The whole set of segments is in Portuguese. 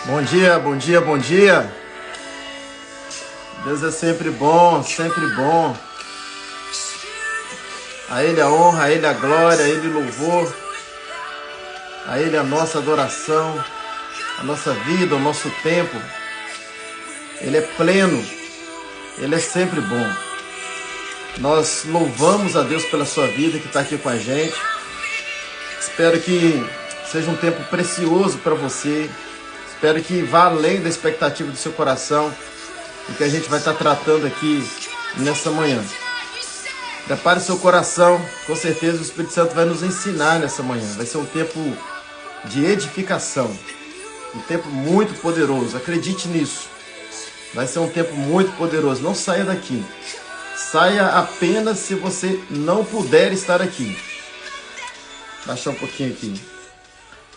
Bom dia, bom dia, bom dia. Deus é sempre bom, sempre bom. A Ele a honra, a Ele a glória, a Ele o louvor, a Ele a nossa adoração, a nossa vida, o nosso tempo. Ele é pleno, Ele é sempre bom. Nós louvamos a Deus pela sua vida que está aqui com a gente. Espero que seja um tempo precioso para você. Espero que vá além da expectativa do seu coração e que a gente vai estar tratando aqui nessa manhã. Prepare seu coração, com certeza o Espírito Santo vai nos ensinar nessa manhã. Vai ser um tempo de edificação, um tempo muito poderoso, acredite nisso. Vai ser um tempo muito poderoso, não saia daqui. Saia apenas se você não puder estar aqui. Baixar um pouquinho aqui.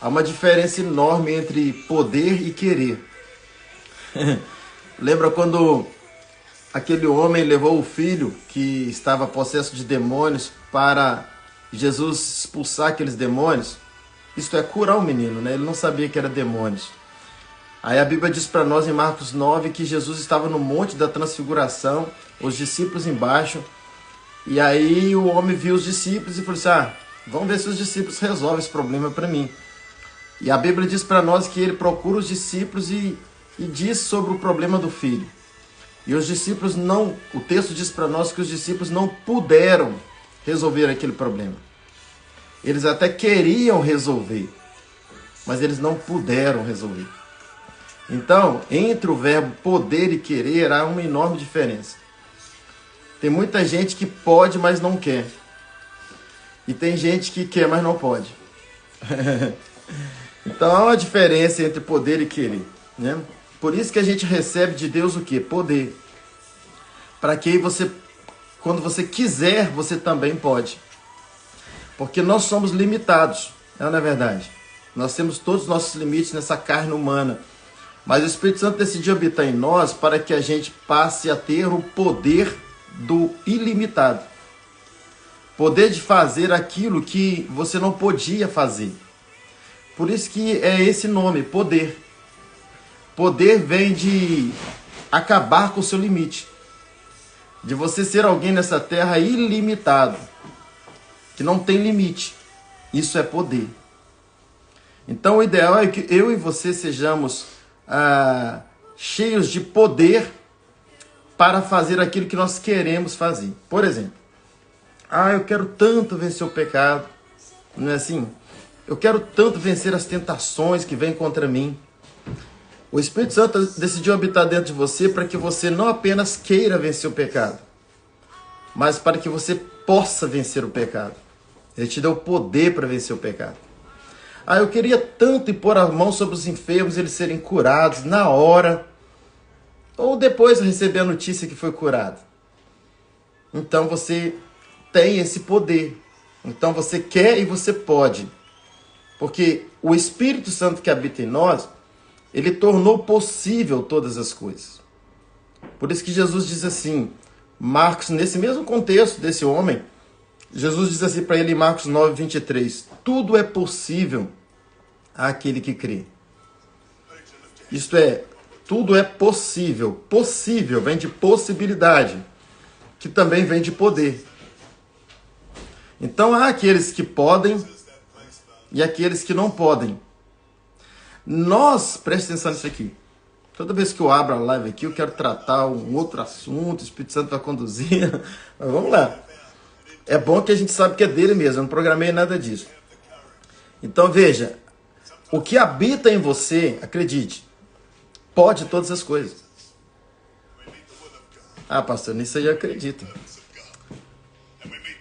Há uma diferença enorme entre poder e querer. Lembra quando aquele homem levou o filho que estava possesso de demônios para Jesus expulsar aqueles demônios? Isto é, curar o menino, né? Ele não sabia que era demônios. Aí a Bíblia diz para nós em Marcos 9 que Jesus estava no Monte da Transfiguração, os discípulos embaixo, e aí o homem viu os discípulos e falou assim, vamos ver se os discípulos resolvem esse problema para mim. E a Bíblia diz para nós que ele procura os discípulos e diz sobre o problema do filho. E os discípulos não, o texto diz para nós que os discípulos não puderam resolver aquele problema. Eles até queriam resolver, mas eles não puderam resolver. Então, entre o verbo poder e querer, há uma enorme diferença. Tem muita gente que pode, mas não quer. E tem gente que quer, mas não pode. Então, há uma diferença entre poder e querer, né? Por isso que a gente recebe de Deus o quê? Poder. Para que você, quando você quiser, você também pode. Porque nós somos limitados, não é verdade? Nós temos todos os nossos limites nessa carne humana. Mas o Espírito Santo decidiu habitar em nós para que a gente passe a ter o poder do ilimitado. Poder de fazer aquilo que você não podia fazer. Por isso que é esse nome, poder. Poder vem de acabar com o seu limite. De você ser alguém nessa terra ilimitado. Que não tem limite. Isso é poder. Então o ideal é que eu e você sejamos cheios de poder para fazer aquilo que nós queremos fazer. Por exemplo, eu quero tanto vencer o pecado. Não é assim? Eu quero tanto vencer as tentações que vêm contra mim. O Espírito Santo decidiu habitar dentro de você para que você não apenas queira vencer o pecado, mas para que você possa vencer o pecado. Ele te deu o poder para vencer o pecado. Eu queria tanto impor a mão sobre os enfermos, eles serem curados na hora, ou depois receber a notícia que foi curado. Então você tem esse poder. Então você quer e você pode. Porque o Espírito Santo que habita em nós, ele tornou possível todas as coisas. Por isso que Jesus diz assim, Marcos, nesse mesmo contexto desse homem, Jesus diz assim para ele em Marcos 9, 23, tudo é possível àquele que crê. Isto é, tudo é possível. Possível vem de possibilidade, que também vem de poder. Então há aqueles que podem e aqueles que não podem. Nós, preste atenção nisso aqui. Toda vez que eu abro a live aqui, eu quero tratar um outro assunto, o Espírito Santo vai conduzir. Mas vamos lá. É bom que a gente sabe que é dele mesmo, eu não programei nada disso. Então veja, o que habita em você, acredite, pode todas as coisas. Pastor, nisso aí eu acredito.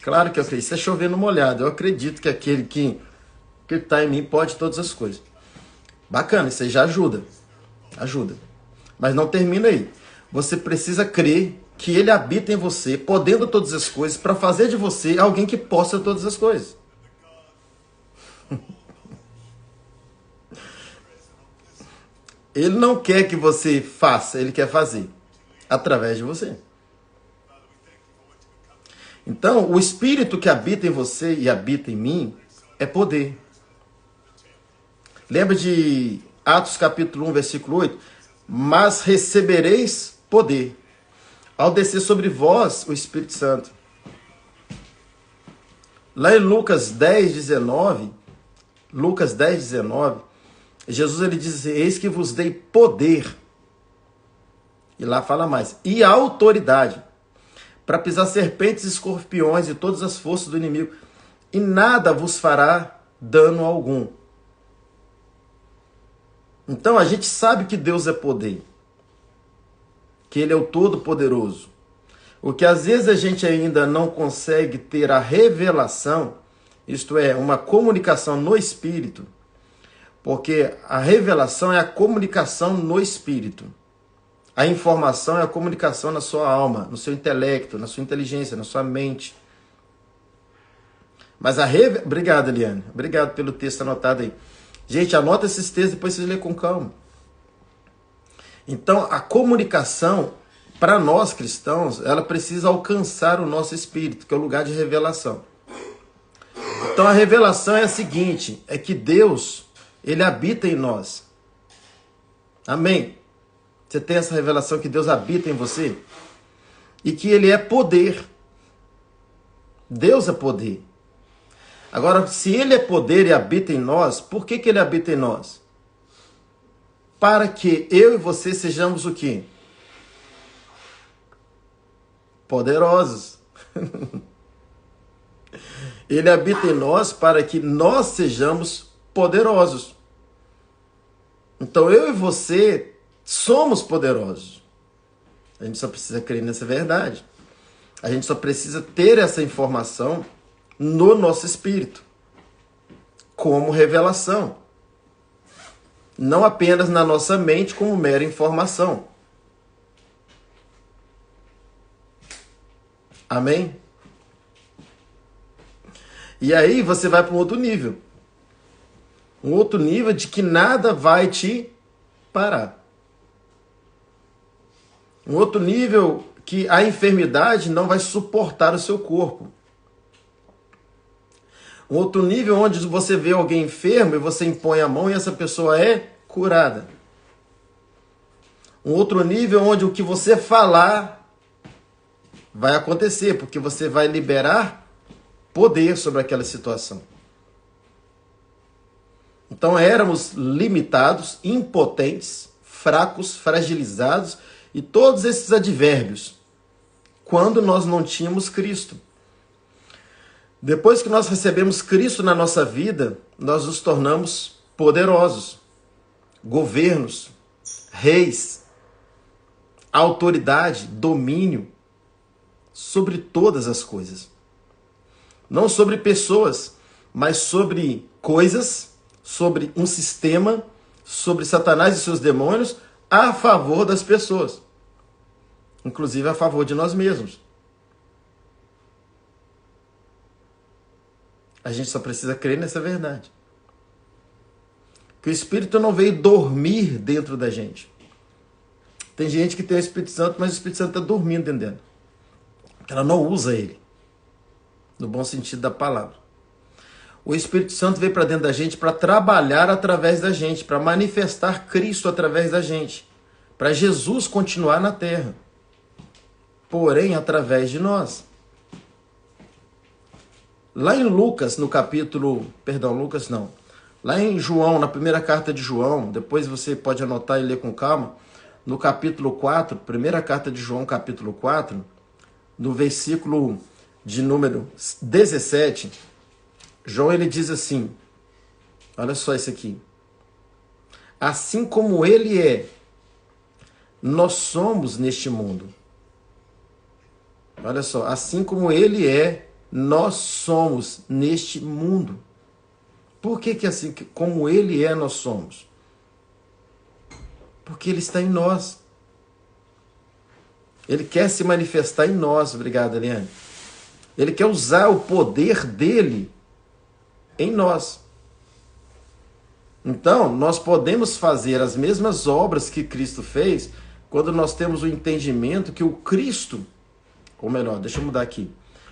Claro que eu acredito, isso é chover no molhado. Eu acredito que aquele que está em mim pode todas as coisas. Bacana, isso aí já ajuda. Ajuda. Mas não termina aí. Você precisa crer que ele habita em você, podendo todas as coisas, para fazer de você alguém que possa todas as coisas. Ele não quer que você faça, ele quer fazer através de você. Então, o Espírito que habita em você e habita em mim é poder. Lembra de Atos capítulo 1, versículo 8. Mas recebereis poder ao descer sobre vós o Espírito Santo. Lá em Lucas 10, 19, Jesus ele diz assim, eis que vos dei poder. E lá fala mais. E autoridade para pisar serpentes, escorpiões e todas as forças do inimigo. E nada vos fará dano algum. Então a gente sabe que Deus é poder. Que Ele é o Todo-Poderoso. O que às vezes a gente ainda não consegue ter a revelação, isto é, uma comunicação no Espírito, porque a revelação é a comunicação no Espírito. A informação é a comunicação na sua alma, no seu intelecto, na sua inteligência, na sua mente. Mas Obrigado, Eliane. Obrigado pelo texto anotado aí. Gente, anota esses textos, depois vocês lêem com calma. Então, a comunicação, para nós cristãos, ela precisa alcançar o nosso espírito, que é o lugar de revelação. Então, a revelação é a seguinte, é que Deus, Ele habita em nós. Amém? Você tem essa revelação que Deus habita em você? E que Ele é poder. Deus é poder. Agora, se Ele é poder e habita em nós, por que Ele habita em nós? Para que eu e você sejamos o quê? Poderosos. Ele habita em nós para que nós sejamos poderosos. Então eu e você somos poderosos. A gente só precisa crer nessa verdade. A gente só precisa ter essa informação no nosso espírito, como revelação. Não apenas na nossa mente como mera informação. Amém? E aí você vai para um outro nível. Um outro nível de que nada vai te parar. Um outro nível que a enfermidade não vai suportar o seu corpo. Um outro nível onde você vê alguém enfermo e você impõe a mão e essa pessoa é curada. Um outro nível onde o que você falar vai acontecer, porque você vai liberar poder sobre aquela situação. Então éramos limitados, impotentes, fracos, fragilizados e todos esses advérbios quando nós não tínhamos Cristo. Depois que nós recebemos Cristo na nossa vida, nós nos tornamos poderosos, governos, reis, autoridade, domínio sobre todas as coisas. Não sobre pessoas, mas sobre coisas, sobre um sistema, sobre Satanás e seus demônios, a favor das pessoas. Inclusive a favor de nós mesmos. A gente só precisa crer nessa verdade. Que o Espírito não veio dormir dentro da gente. Tem gente que tem o Espírito Santo, mas o Espírito Santo está dormindo dentro dela. Ela não usa ele. No bom sentido da palavra. O Espírito Santo veio para dentro da gente para trabalhar através da gente, para manifestar Cristo através da gente, para Jesus continuar na terra, porém através de nós. Lá em Lucas, no capítulo, lá em João, na primeira carta de João, depois você pode anotar e ler com calma, no capítulo 4, primeira carta de João, capítulo 4, no versículo de número 17, João ele diz assim, olha só isso aqui, assim como ele é, nós somos neste mundo. Olha só, assim como ele é, nós somos neste mundo. Por que assim, como ele é, nós somos? Porque ele está em nós. Ele quer se manifestar em nós. Obrigado, Eliane. Ele quer usar o poder dele em nós. Então, nós podemos fazer as mesmas obras que Cristo fez quando nós temos o entendimento que o Cristo, ou melhor, deixa eu mudar aqui.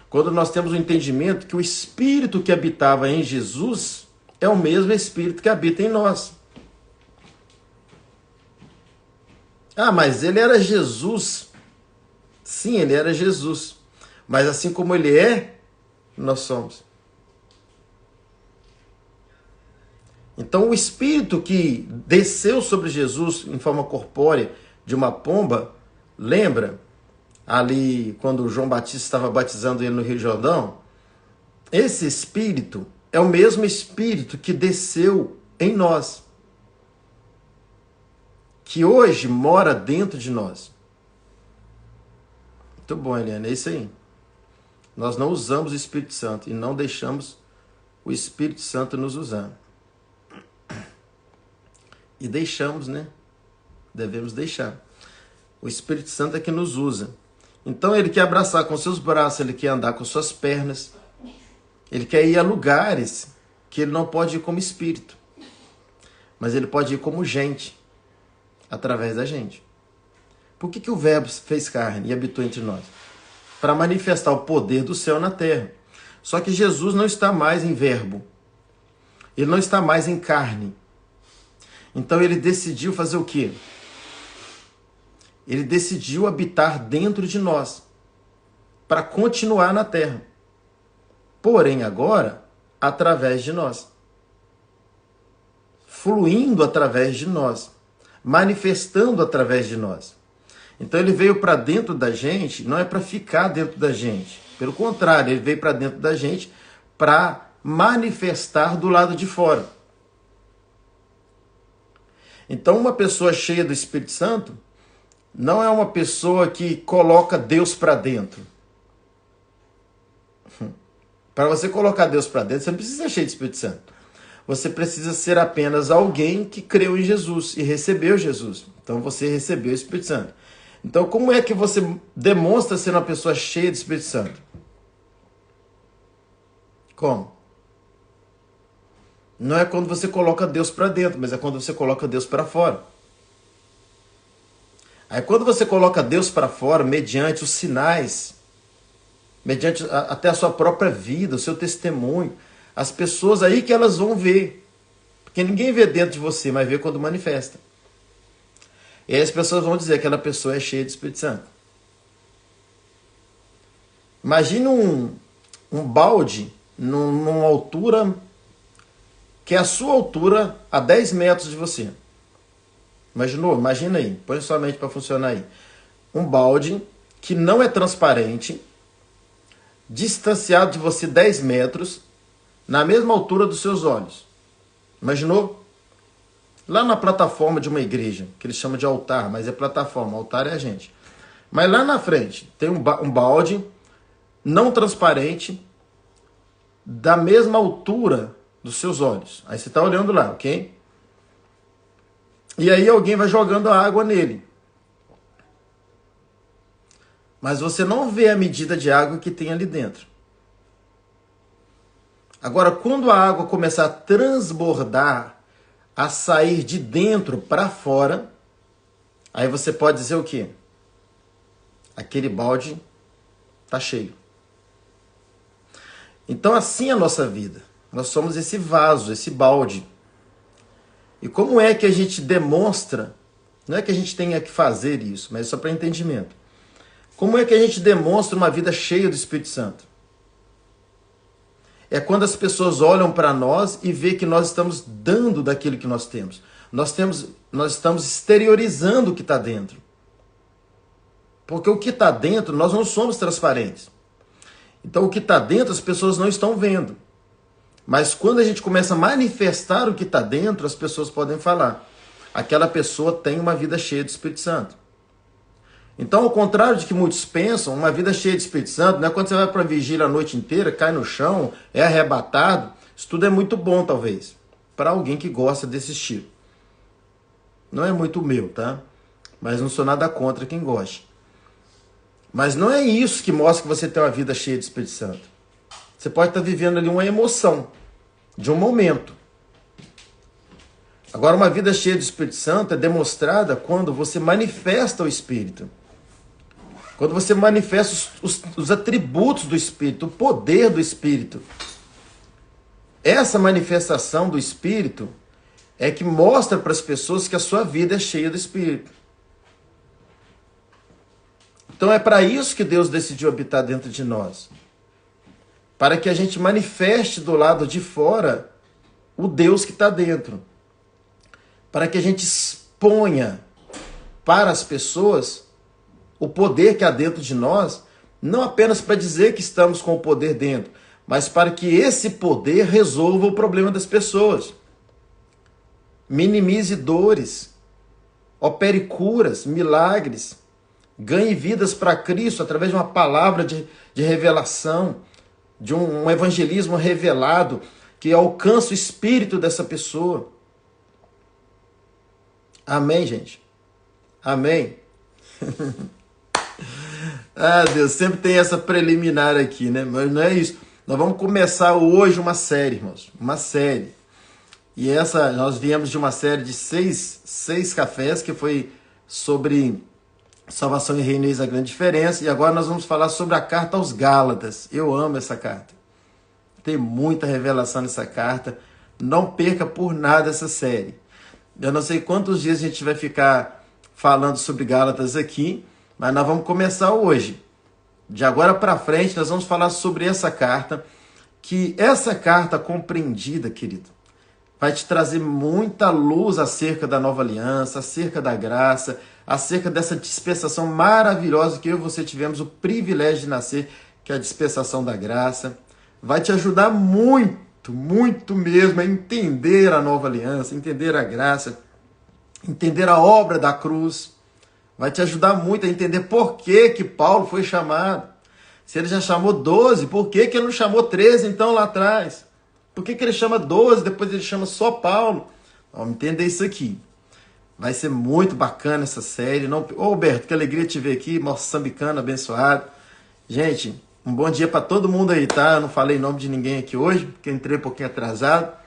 Quando nós temos o entendimento que o Espírito que habitava em Jesus é o mesmo Espírito que habita em nós. Ah, mas ele era Jesus. Sim, ele era Jesus. Mas assim como ele é, nós somos. Então o Espírito que desceu sobre Jesus em forma corpórea de uma pomba, lembra ali quando João Batista estava batizando ele no Rio Jordão? Esse Espírito é o mesmo Espírito que desceu em nós, que hoje mora dentro de nós. Muito bom, Eliane, é isso aí. Nós não usamos o Espírito Santo e não deixamos o Espírito Santo nos usar. E deixamos, né? Devemos deixar. O Espírito Santo é que nos usa. Então ele quer abraçar com seus braços, ele quer andar com suas pernas. Ele quer ir a lugares que ele não pode ir como espírito. Mas ele pode ir como gente, através da gente. Por que o Verbo fez carne e habitou entre nós? Para manifestar o poder do céu na terra. Só que Jesus não está mais em verbo. Ele não está mais em carne. Então ele decidiu fazer o quê? Ele decidiu habitar dentro de nós, para continuar na terra. Porém agora, através de nós. Fluindo através de nós. Manifestando através de nós. Então ele veio para dentro da gente, não é para ficar dentro da gente. Pelo contrário, ele veio para dentro da gente para manifestar do lado de fora. Então uma pessoa cheia do Espírito Santo não é uma pessoa que coloca Deus para dentro. Para você colocar Deus para dentro, você não precisa ser cheio de Espírito Santo. Você precisa ser apenas alguém que creu em Jesus e recebeu Jesus. Então você recebeu o Espírito Santo. Então como é que você demonstra ser uma pessoa cheia de Espírito Santo? Como? Não é quando você coloca Deus para dentro, mas é quando você coloca Deus para fora. Aí quando você coloca Deus para fora, mediante os sinais, mediante até a sua própria vida, o seu testemunho, as pessoas aí que elas vão ver. Porque ninguém vê dentro de você, mas vê quando manifesta. E aí as pessoas vão dizer que aquela pessoa é cheia de Espírito Santo. Imagina um balde numa altura que é a sua altura a 10 metros de você. Imaginou? Imagina aí. Põe sua mente para funcionar aí. Um balde que não é transparente, distanciado de você 10 metros, na mesma altura dos seus olhos. Imaginou? Lá na plataforma de uma igreja, que eles chamam de altar, mas é plataforma, altar é a gente. Mas lá na frente tem um balde não transparente, da mesma altura dos seus olhos. Aí você está olhando lá, ok? E aí alguém vai jogando a água nele. Mas você não vê a medida de água que tem ali dentro. Agora, quando a água começar a transbordar, a sair de dentro para fora, aí você pode dizer o quê? Aquele balde está cheio. Então assim é a nossa vida. Nós somos esse vaso, esse balde. E como é que a gente demonstra? Não é que a gente tenha que fazer isso, mas é só para entendimento. Como é que a gente demonstra uma vida cheia do Espírito Santo? É quando as pessoas olham para nós e vê que nós estamos dando daquilo que nós temos. Nós estamos exteriorizando o que está dentro. Porque o que está dentro, nós não somos transparentes. Então o que está dentro as pessoas não estão vendo. Mas quando a gente começa a manifestar o que está dentro, as pessoas podem falar. Aquela pessoa tem uma vida cheia do Espírito Santo. Então, ao contrário de que muitos pensam, uma vida cheia de Espírito Santo não é quando você vai para a vigília a noite inteira, cai no chão, é arrebatado. Isso tudo é muito bom, talvez, para alguém que gosta desse estilo. Não é muito meu, tá? Mas não sou nada contra quem goste. Mas não é isso que mostra que você tem uma vida cheia de Espírito Santo. Você pode estar vivendo ali uma emoção, de um momento. Agora, uma vida cheia de Espírito Santo é demonstrada quando você manifesta o Espírito. Quando você manifesta os atributos do Espírito, o poder do Espírito. Essa manifestação do Espírito é que mostra para as pessoas que a sua vida é cheia do Espírito. Então é para isso que Deus decidiu habitar dentro de nós. Para que a gente manifeste do lado de fora o Deus que está dentro. Para que a gente exponha para as pessoas o poder que há dentro de nós, não apenas para dizer que estamos com o poder dentro, mas para que esse poder resolva o problema das pessoas. Minimize dores, opere curas, milagres, ganhe vidas para Cristo através de uma palavra de revelação, de um evangelismo revelado que alcança o espírito dessa pessoa. Amém, gente? Amém? Ah, Deus, sempre tem essa preliminar aqui, né? Mas não é isso. Nós vamos começar hoje uma série, irmãos. Uma série. E nós viemos de uma série de seis cafés, que foi sobre salvação e reino, eis a grande diferença. E agora nós vamos falar sobre a carta aos Gálatas. Eu amo essa carta. Tem muita revelação nessa carta. Não perca por nada essa série. Eu não sei quantos dias a gente vai ficar falando sobre Gálatas aqui, mas nós vamos começar hoje. De agora para frente, nós vamos falar sobre essa carta, que essa carta compreendida, querido, vai te trazer muita luz acerca da nova aliança, acerca da graça, acerca dessa dispensação maravilhosa que eu e você tivemos o privilégio de nascer, que é a dispensação da graça. Vai te ajudar muito, muito mesmo a entender a nova aliança, entender a graça, entender a obra da cruz. Vai te ajudar muito a entender por que Paulo foi chamado. Se ele já chamou 12, por que ele não chamou 13 então lá atrás? Por que ele chama 12, depois ele chama só Paulo? Vamos entender isso aqui. Vai ser muito bacana essa série. Ô, Roberto, que alegria te ver aqui, moçambicano abençoado. Gente, um bom dia para todo mundo aí, tá? Eu não falei nome de ninguém aqui hoje, porque entrei um pouquinho atrasado.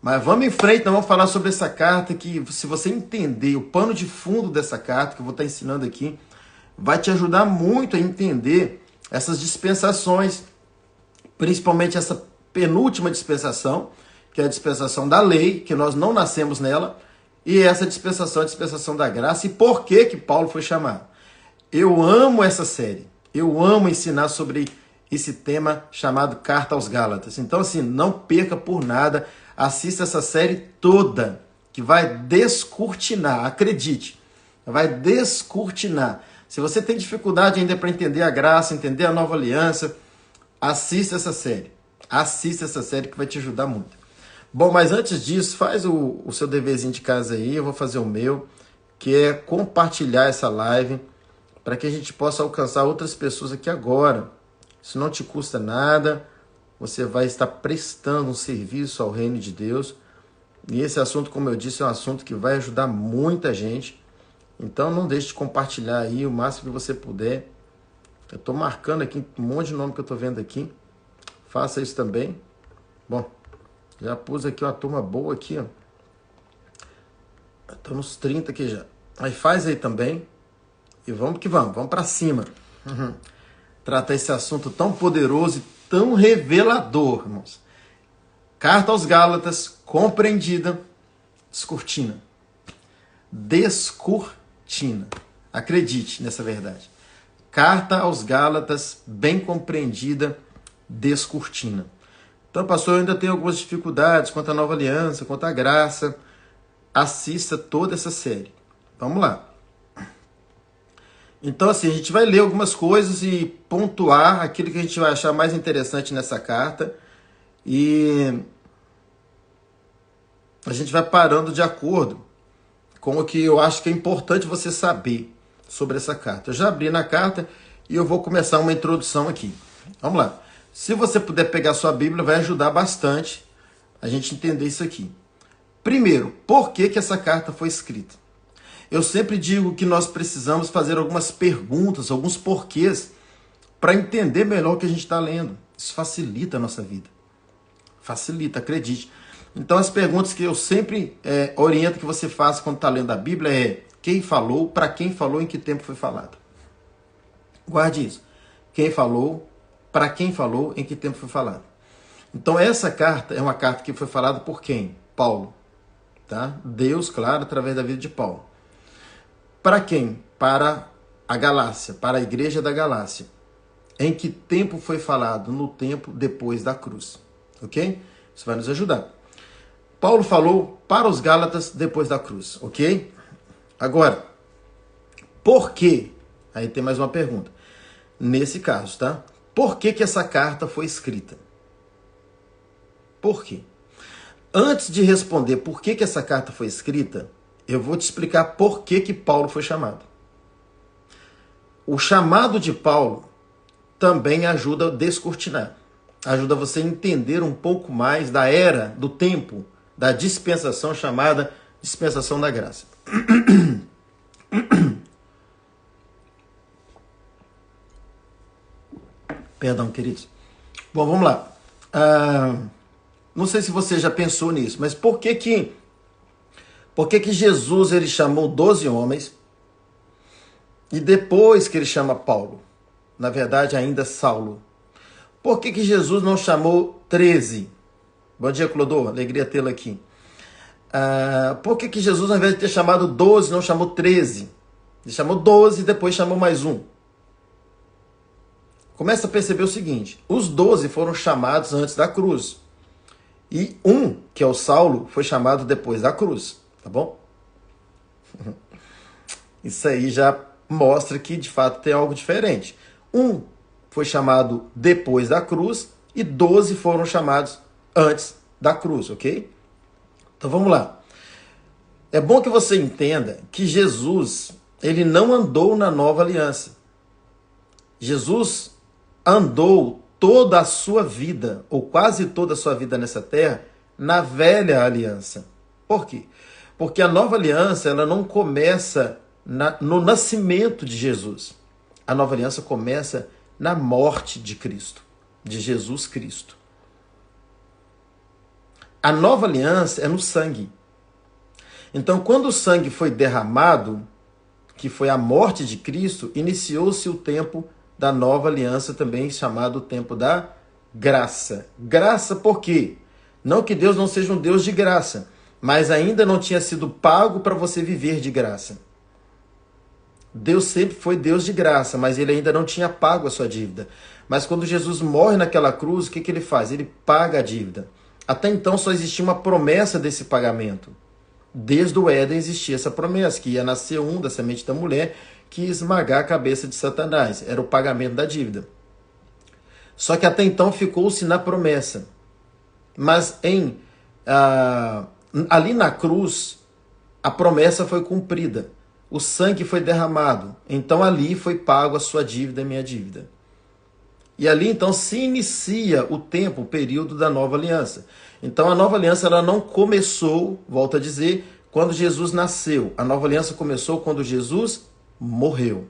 Mas vamos em frente, nós vamos falar sobre essa carta que, se você entender o pano de fundo dessa carta, que eu vou estar ensinando aqui, vai te ajudar muito a entender essas dispensações, principalmente essa penúltima dispensação, que é a dispensação da lei, que nós não nascemos nela, e essa dispensação é a dispensação da graça, e por que Paulo foi chamado. Eu amo essa série, eu amo ensinar sobre esse tema chamado Carta aos Gálatas. Então, assim, não perca por nada. Assista essa série toda, que vai descortinar, acredite, vai descortinar. Se você tem dificuldade ainda para entender a graça, entender a nova aliança, assista essa série. Assista essa série que vai te ajudar muito. Bom, mas antes disso, faz o seu deverzinho de casa aí, eu vou fazer o meu, que é compartilhar essa live para que a gente possa alcançar outras pessoas aqui agora. Isso não te custa nada. Você vai estar prestando um serviço ao reino de Deus. E esse assunto, como eu disse, é um assunto que vai ajudar muita gente. Então não deixe de compartilhar aí o máximo que você puder. Eu estou marcando aqui um monte de nome que eu estou vendo aqui. Faça isso também. Bom, já pus aqui uma turma boa aqui, ó. Estou nos 30 aqui já. Aí faz aí também. E vamos que vamos. Vamos para cima. Tratar esse assunto tão poderoso e tão revelador, irmãos. Carta aos Gálatas, compreendida, descortina. Descortina. Acredite nessa verdade. Carta aos Gálatas, bem compreendida, descortina. Então, pastor, eu ainda tenho algumas dificuldades quanto à nova aliança, quanto à graça. Assista toda essa série. Vamos lá. Então, assim, a gente vai ler algumas coisas e pontuar aquilo que a gente vai achar mais interessante nessa carta. E a gente vai parando de acordo com o que eu acho que é importante você saber sobre essa carta. Eu já abri na carta e eu vou começar uma introdução aqui. Vamos lá. Se você puder pegar sua Bíblia, vai ajudar bastante a gente entender isso aqui. Primeiro, por que essa carta foi escrita? Eu sempre digo que nós precisamos fazer algumas perguntas, alguns porquês, para entender melhor o que a gente está lendo. Isso facilita a nossa vida. Facilita, acredite. Então, as perguntas que eu sempre oriento que você faça quando está lendo a Bíblia é: quem falou, para quem falou, em que tempo foi falado? Guarde isso. Quem falou, para quem falou, em que tempo foi falado? Então, essa carta é uma carta que foi falada por quem? Paulo. Tá? Deus, claro, através da vida de Paulo. Para quem? Para a Galácia, para a igreja da Galácia. Em que tempo foi falado? No tempo depois da cruz. Ok? Isso vai nos ajudar. Paulo falou para os Gálatas depois da cruz. Ok? Agora, por quê? Aí tem mais uma pergunta. Nesse caso, tá? Por que essa carta foi escrita? Por quê? Antes de responder por que essa carta foi escrita, eu vou te explicar por que Paulo foi chamado. O chamado de Paulo também ajuda a descortinar. Ajuda você a entender um pouco mais da era, do tempo, da dispensação chamada dispensação da graça. Perdão, queridos. Bom, vamos lá. Não sei se você já pensou nisso, mas por que Jesus ele chamou 12 homens e depois que ele chama Paulo? Na verdade, ainda Saulo. Por que Jesus não chamou 13? Bom dia, Clodô. Alegria tê-lo aqui. Por que Jesus, ao invés de ter chamado 12, não chamou 13? Ele chamou 12 e depois chamou mais um. Começa a perceber o seguinte. Os 12 foram chamados antes da cruz. E um, que é o Saulo, foi chamado depois da cruz. Tá bom? Isso aí já mostra que, de fato, tem algo diferente. Um foi chamado depois da cruz e 12 foram chamados antes da cruz, ok? Então vamos lá. É bom que você entenda que Jesus, ele não andou na nova aliança. Jesus andou toda a sua vida, ou quase toda a sua vida nessa terra, na velha aliança. Por quê? Porque a nova aliança, ela não começa no nascimento de Jesus. A nova aliança começa na morte de Cristo, de Jesus Cristo. A nova aliança é no sangue. Então, quando o sangue foi derramado, que foi a morte de Cristo, iniciou-se o tempo da nova aliança, também chamado o tempo da graça. Graça por quê? Não que Deus não seja um Deus de graça, mas ainda não tinha sido pago para você viver de graça. Deus sempre foi Deus de graça, mas ele ainda não tinha pago a sua dívida. Mas quando Jesus morre naquela cruz, o que ele faz? Ele paga a dívida. Até então só existia uma promessa desse pagamento. Desde o Éden existia essa promessa, que ia nascer um da semente da mulher, que ia esmagar a cabeça de Satanás. Era o pagamento da dívida. Só que até então ficou-se na promessa. Mas ali na cruz, a promessa foi cumprida. O sangue foi derramado. Então ali foi pago a sua dívida e minha dívida. E ali então se inicia o tempo, o período da nova aliança. Então a nova aliança ela não começou, volto a dizer, quando Jesus nasceu. A nova aliança começou quando Jesus morreu.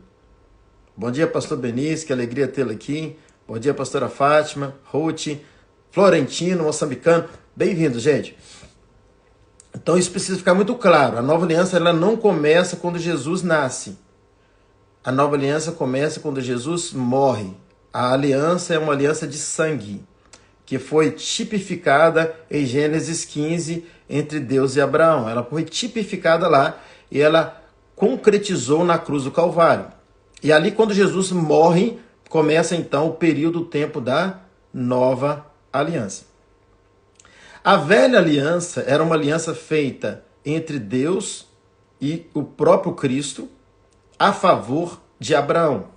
Bom dia, pastor Benício, que alegria tê-lo aqui. Bom dia, pastora Fátima, Ruth, Florentino, moçambicano. Bem-vindo, gente. Então isso precisa ficar muito claro. A nova aliança ela não começa quando Jesus nasce. A nova aliança começa quando Jesus morre. A aliança é uma aliança de sangue, que foi tipificada em Gênesis 15 entre Deus e Abraão. Ela foi tipificada lá e ela concretizou na cruz do Calvário. E ali quando Jesus morre, começa então o período, o tempo da nova aliança. A velha aliança era uma aliança feita entre Deus e o próprio Cristo a favor de Abraão.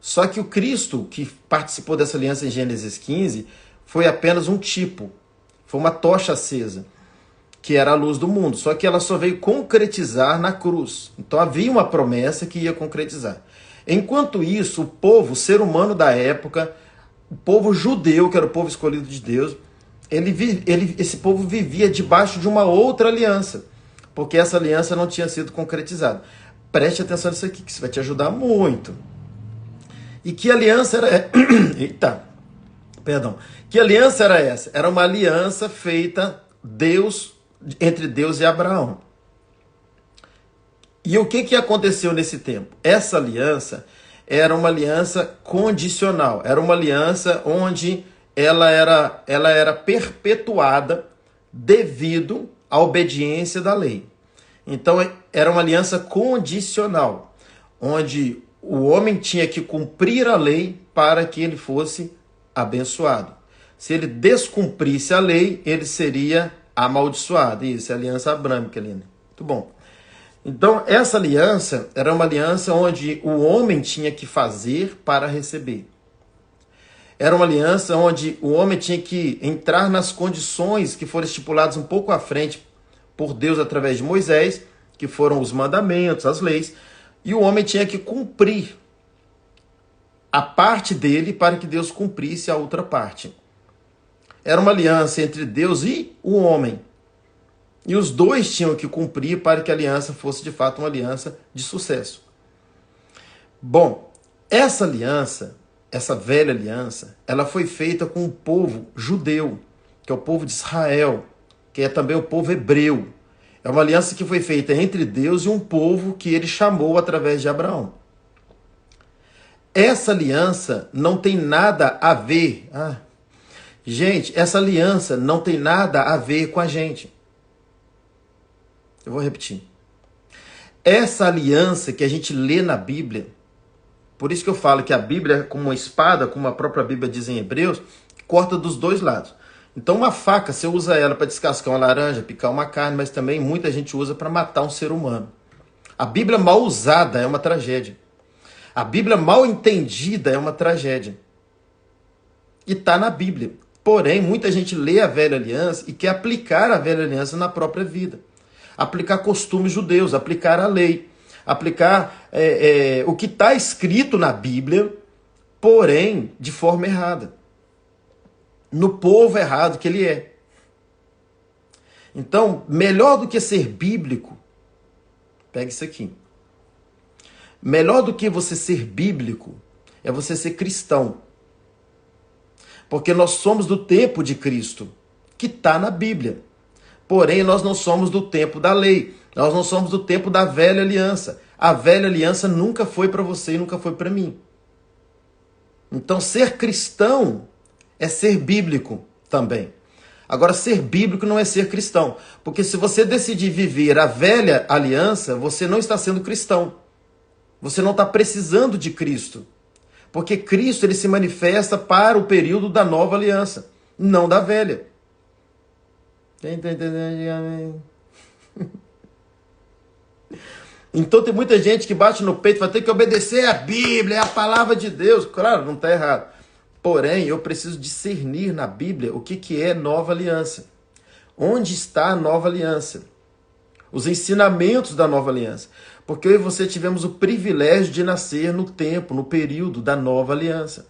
Só que o Cristo que participou dessa aliança em Gênesis 15 foi apenas um tipo, foi uma tocha acesa, que era a luz do mundo, só que ela só veio concretizar na cruz. Então havia uma promessa que ia concretizar. Enquanto isso, o povo, o ser humano da época, o povo judeu, que era o povo escolhido de Deus, esse povo vivia debaixo de uma outra aliança, porque essa aliança não tinha sido concretizada. Preste atenção nisso aqui, que isso vai te ajudar muito. E que aliança era Que aliança era essa? Era uma aliança feita entre Deus e Abraão. E o que aconteceu nesse tempo? Essa aliança era uma aliança condicional. Era uma aliança onde ela era perpetuada devido à obediência da lei. Então, era uma aliança condicional. onde o homem tinha que cumprir a lei para que ele fosse abençoado. Se ele descumprisse a lei, ele seria amaldiçoado. Isso, é a aliança abrâmica ali, né? Muito bom. Então, essa aliança era uma aliança onde o homem tinha que fazer para receber. Era uma aliança onde o homem tinha que entrar nas condições que foram estipuladas um pouco à frente por Deus através de Moisés, que foram os mandamentos, as leis, e o homem tinha que cumprir a parte dele para que Deus cumprisse a outra parte. Era uma aliança entre Deus e o homem. E os dois tinham que cumprir para que a aliança fosse de fato uma aliança de sucesso. Bom, essa aliança, essa velha aliança, ela foi feita com o povo judeu, que é o povo de Israel, que é também o povo hebreu. É uma aliança que foi feita entre Deus e um povo que ele chamou através de Abraão. Essa aliança não tem nada a ver. Gente, essa aliança não tem nada a ver com a gente. Eu vou repetir. Essa aliança que a gente lê na Bíblia, por isso que eu falo que a Bíblia é como uma espada, como a própria Bíblia diz em Hebreus, corta dos dois lados. Então uma faca, você usa ela para descascar uma laranja, picar uma carne, mas também muita gente usa para matar um ser humano. A Bíblia mal usada é uma tragédia. A Bíblia mal entendida é uma tragédia. E está na Bíblia. Porém, muita gente lê a velha aliança e quer aplicar a velha aliança na própria vida. Aplicar costumes judeus, aplicar a lei, aplicar o que está escrito na Bíblia, porém de forma errada. No povo errado que ele é. Então, melhor do que ser bíblico, pega isso aqui. Melhor do que você ser bíblico é você ser cristão. Porque nós somos do tempo de Cristo, que está na Bíblia. Porém, nós não somos do tempo da lei. Nós não somos do tempo da velha aliança. A velha aliança nunca foi para você e nunca foi para mim. Então, ser cristão é ser bíblico também. Agora, ser bíblico não é ser cristão. Porque se você decidir viver a velha aliança, você não está sendo cristão. Você não está precisando de Cristo. Porque Cristo ele se manifesta para o período da nova aliança, não da velha. Quem está entendendo? Diga amém. Então tem muita gente que bate no peito e vai ter que obedecer a Bíblia, é a palavra de Deus. Claro, não está errado. Porém, eu preciso discernir na Bíblia o que é nova aliança. Onde está a nova aliança? Os ensinamentos da nova aliança. Porque eu e você tivemos o privilégio de nascer no tempo, no período da nova aliança.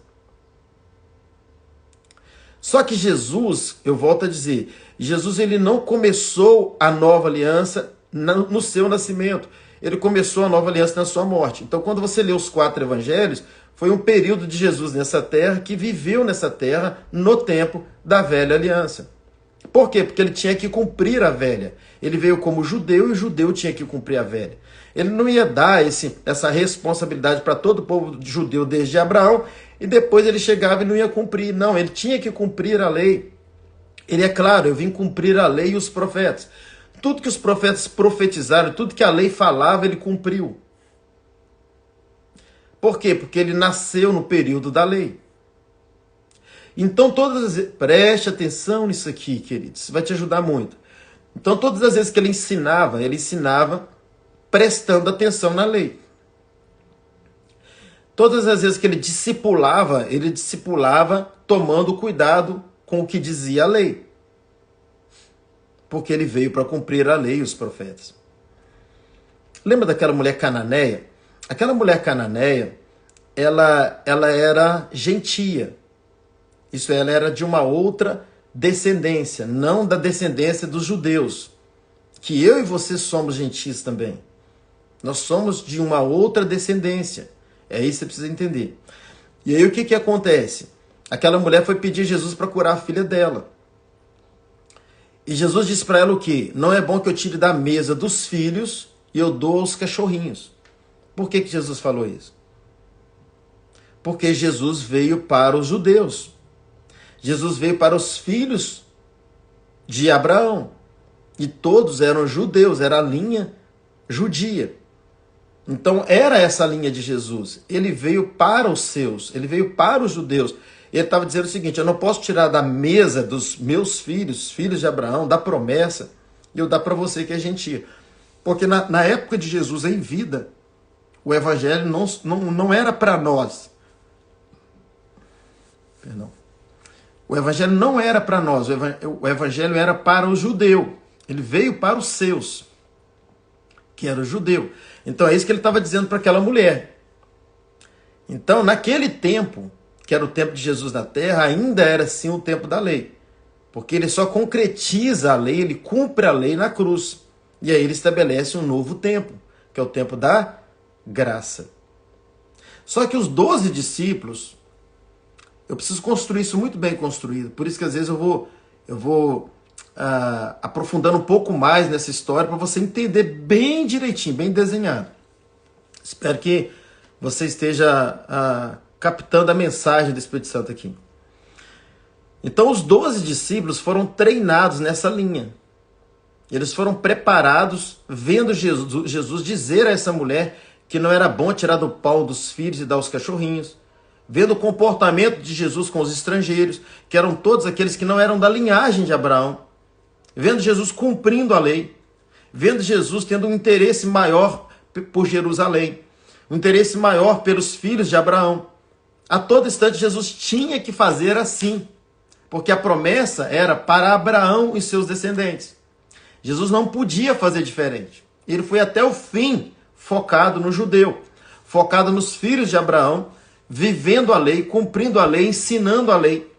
Só que Jesus, eu volto a dizer, Jesus ele não começou a nova aliança no seu nascimento. Ele começou a nova aliança na sua morte. Então, quando você lê os 4 evangelhos, foi um período de Jesus nessa terra, que viveu nessa terra no tempo da velha aliança. Por quê? Porque ele tinha que cumprir a velha. Ele veio como judeu e o judeu tinha que cumprir a velha. Ele não ia dar essa responsabilidade para todo o povo judeu desde Abraão e depois ele chegava e não ia cumprir. Não, ele tinha que cumprir a lei. Ele é claro, eu vim cumprir a lei e os profetas. Tudo que os profetas profetizaram, tudo que a lei falava, ele cumpriu. Por quê? Porque ele nasceu no período da lei. Então, preste atenção nisso aqui, queridos, isso vai te ajudar muito. Então, todas as vezes que ele ensinava prestando atenção na lei. Todas as vezes que ele discipulava tomando cuidado com o que dizia a lei. Porque ele veio para cumprir a lei e os profetas. Lembra daquela mulher cananeia? Aquela mulher cananeia, ela era gentia. Isso, ela era de uma outra descendência, não da descendência dos judeus. Que eu e você somos gentios também. Nós somos de uma outra descendência. É isso que você precisa entender. E aí o que acontece? Aquela mulher foi pedir a Jesus para curar a filha dela. E Jesus disse para ela o quê? Não é bom que eu tire da mesa dos filhos e eu dou aos cachorrinhos. Por que Jesus falou isso? Porque Jesus veio para os judeus. Jesus veio para os filhos de Abraão. E todos eram judeus, era a linha judia. Então era essa a linha de Jesus. Ele veio para os seus, ele veio para os judeus. Ele estava dizendo o seguinte: eu não posso tirar da mesa dos meus filhos, filhos de Abraão, da promessa, e eu dar para você que é gentio. Porque na época de Jesus em vida, o evangelho não era para nós. Perdão. O evangelho não era para nós, o evangelho era para o judeu. Ele veio para os seus, que era o judeu. Então é isso que ele estava dizendo para aquela mulher. Então, naquele tempo, que era o tempo de Jesus na terra, ainda era sim o tempo da lei. Porque ele só concretiza a lei, ele cumpre a lei na cruz. E aí ele estabelece um novo tempo, que é o tempo da graça. Só que os 12 discípulos, eu preciso construir isso muito bem construído. Por isso que às vezes eu vou aprofundando um pouco mais nessa história para você entender bem direitinho, bem desenhado. Espero que você esteja captando a mensagem do Espírito Santo aqui. Então os 12 discípulos foram treinados nessa linha. Eles foram preparados vendo Jesus dizer a essa mulher que não era bom tirar do pão dos filhos e dar aos cachorrinhos. Vendo o comportamento de Jesus com os estrangeiros, que eram todos aqueles que não eram da linhagem de Abraão. Vendo Jesus cumprindo a lei. Vendo Jesus tendo um interesse maior por Jerusalém. Um interesse maior pelos filhos de Abraão. A todo instante Jesus tinha que fazer assim. Porque a promessa era para Abraão e seus descendentes. Jesus não podia fazer diferente. Ele foi até o fim focado no judeu. Focado nos filhos de Abraão, vivendo a lei, cumprindo a lei, ensinando a lei.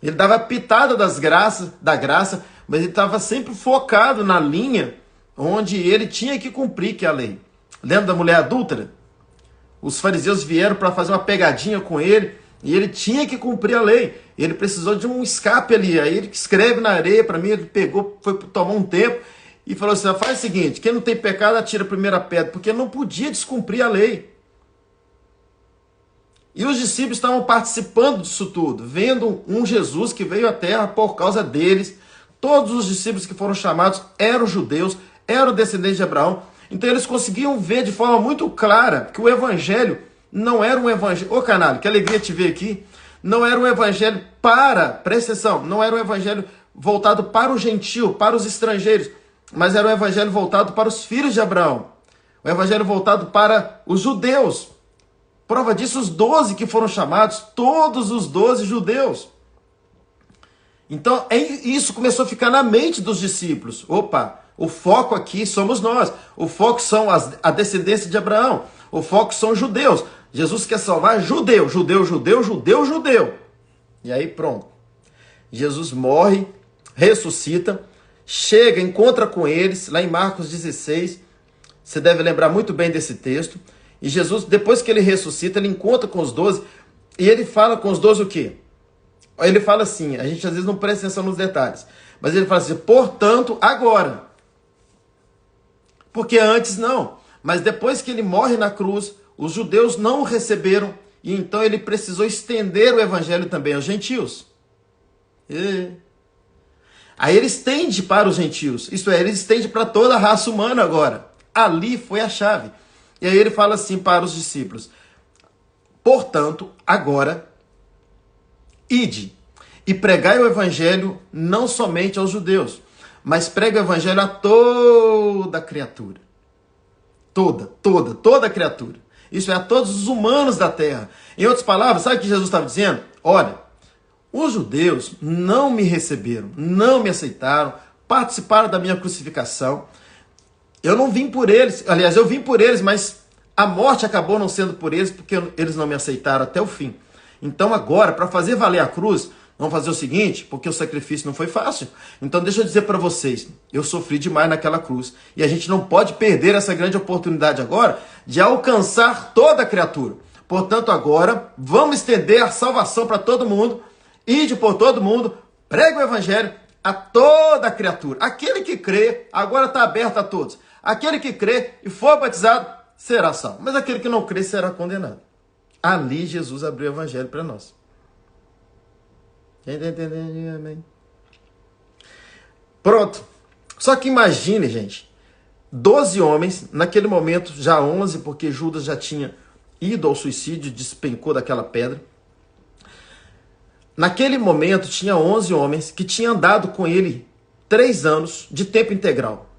Ele dava a pitada da graça, mas ele estava sempre focado na linha onde ele tinha que cumprir, que é a lei. Lembra da mulher adúltera? Os fariseus vieram para fazer uma pegadinha com ele e ele tinha que cumprir a lei. Ele precisou de um escape ali. Aí ele escreve na areia para mim, ele pegou, foi tomar um tempo e falou assim: faz o seguinte, quem não tem pecado atira a primeira pedra, porque ele não podia descumprir a lei. E os discípulos estavam participando disso tudo, vendo um Jesus que veio à terra por causa deles. Todos os discípulos que foram chamados eram judeus, eram descendentes de Abraão. Então eles conseguiam ver de forma muito clara que o evangelho não era um evangelho... Ô canalha, que alegria te ver aqui. Não era um evangelho presta atenção, não era um evangelho voltado para o gentio, para os estrangeiros, mas era um evangelho voltado para os filhos de Abraão. Um evangelho voltado para os judeus. Prova disso, os 12 que foram chamados, todos os 12 judeus. Então, isso começou a ficar na mente dos discípulos. Opa, o foco aqui somos nós. O foco são a descendência de Abraão. O foco são os judeus. Jesus quer salvar judeu, judeu, judeu, judeu, judeu. E aí pronto. Jesus morre, ressuscita, chega, encontra com eles, lá em Marcos 16. Você deve lembrar muito bem desse texto. E Jesus, depois que ele ressuscita, ele encontra com os 12 e ele fala com os 12 o quê? Ele fala assim, a gente às vezes não presta atenção nos detalhes, mas ele fala assim: portanto, agora. Porque antes não. Mas depois que ele morre na cruz, os judeus não o receberam e então ele precisou estender o evangelho também aos gentios. Aí ele estende para os gentios, isto é, ele estende para toda a raça humana agora. Ali foi a chave. E aí ele fala assim para os discípulos: portanto, agora, ide e pregai o evangelho não somente aos judeus, mas pregai o evangelho a toda criatura. Toda criatura. Isso é, a todos os humanos da terra. Em outras palavras, sabe o que Jesus estava dizendo? Olha, os judeus não me receberam, não me aceitaram, participaram da minha crucificação. Eu não vim por eles, aliás, eu vim por eles, mas a morte acabou não sendo por eles, porque eles não me aceitaram até o fim. Então agora, para fazer valer a cruz, vamos fazer o seguinte, porque o sacrifício não foi fácil. Então deixa eu dizer para vocês, eu sofri demais naquela cruz. E a gente não pode perder essa grande oportunidade agora de alcançar toda a criatura. Portanto, agora, vamos estender a salvação para todo mundo, ide por todo mundo, pregue o evangelho a toda a criatura. Aquele que crê, agora está aberto a todos. Aquele que crê e for batizado, será salvo. Mas aquele que não crê será condenado. Ali Jesus abriu o evangelho para nós. Quem está entendendo? Amém. Pronto. Só que imagine, gente, 12 homens, naquele momento já 11, porque Judas já tinha ido ao suicídio, despencou daquela pedra. Naquele momento tinha 11 homens que tinham andado com ele 3 anos de tempo integral.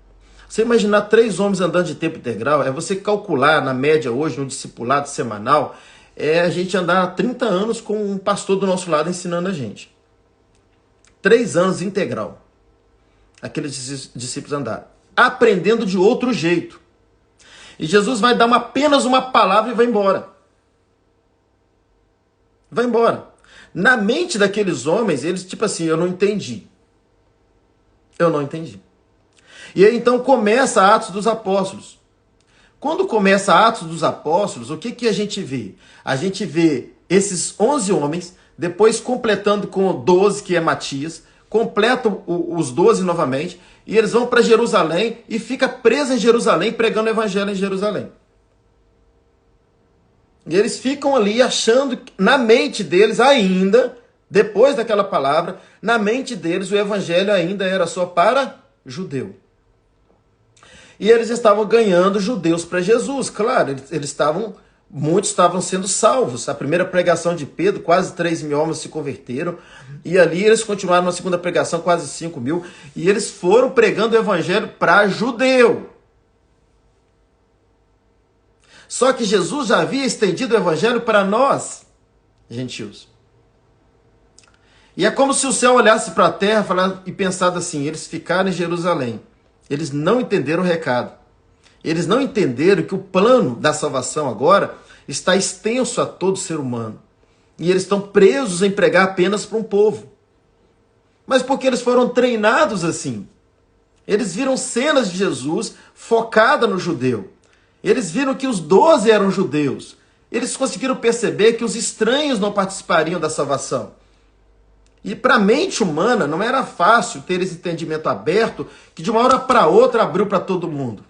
Você imaginar 3 homens andando de tempo integral, é você calcular na média hoje, no discipulado semanal, é a gente andar 30 anos com um pastor do nosso lado ensinando a gente. 3 anos integral. Aqueles discípulos andaram. Aprendendo de outro jeito. E Jesus vai dar apenas uma palavra e vai embora. Vai embora. Na mente daqueles homens, eles tipo assim, eu não entendi. Eu não entendi. E aí então começa Atos dos Apóstolos. Quando começa Atos dos Apóstolos, o que a gente vê? A gente vê esses 11 homens, depois completando com 12, que é Matias, completam os 12 novamente, e eles vão para Jerusalém e fica preso em Jerusalém, pregando o evangelho em Jerusalém. E eles ficam ali achando, na mente deles ainda, depois daquela palavra, na mente deles o evangelho ainda era só para judeu. E eles estavam ganhando judeus para Jesus, claro, muitos estavam sendo salvos. A primeira pregação de Pedro, quase 3 mil homens se converteram. E ali eles continuaram na segunda pregação, quase 5 mil. E eles foram pregando o evangelho para judeu. Só que Jesus já havia estendido o evangelho para nós, gentios. E é como se o céu olhasse para a terra e pensasse assim, eles ficaram em Jerusalém. Eles não entenderam o recado. Eles não entenderam que o plano da salvação agora está extenso a todo ser humano. E eles estão presos em pregar apenas para um povo. Mas porque eles foram treinados assim. Eles viram cenas de Jesus focada no judeu. Eles viram que os 12 eram judeus. Eles conseguiram perceber que os estranhos não participariam da salvação. E para a mente humana não era fácil ter esse entendimento aberto que de uma hora para outra abriu para todo mundo.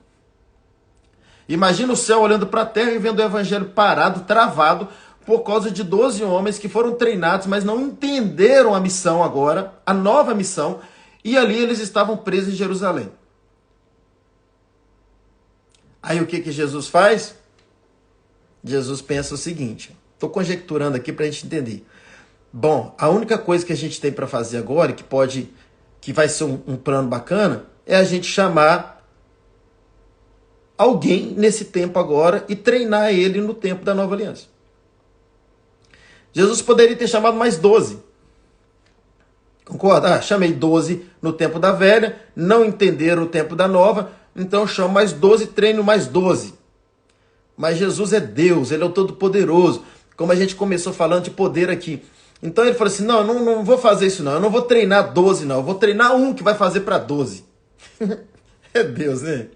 Imagina o céu olhando para a terra e vendo o evangelho parado, travado, por causa de 12 homens que foram treinados, mas não entenderam a missão agora, a nova missão, e ali eles estavam presos em Jerusalém. Aí o que Jesus faz? Jesus pensa o seguinte, estou conjecturando aqui para a gente entender. Bom, a única coisa que a gente tem para fazer agora, que vai ser um plano bacana, é a gente chamar alguém nesse tempo agora e treinar ele no tempo da nova aliança. Jesus poderia ter chamado mais 12. Concorda? Chamei 12 no tempo da velha, não entenderam o tempo da nova, então eu chamo mais 12, treino mais 12. Mas Jesus é Deus, Ele é o Todo-Poderoso, como a gente começou falando de poder aqui. Então ele falou assim, não vou fazer isso não, eu não vou treinar 12 não, eu vou treinar um que vai fazer para 12. É Deus, né?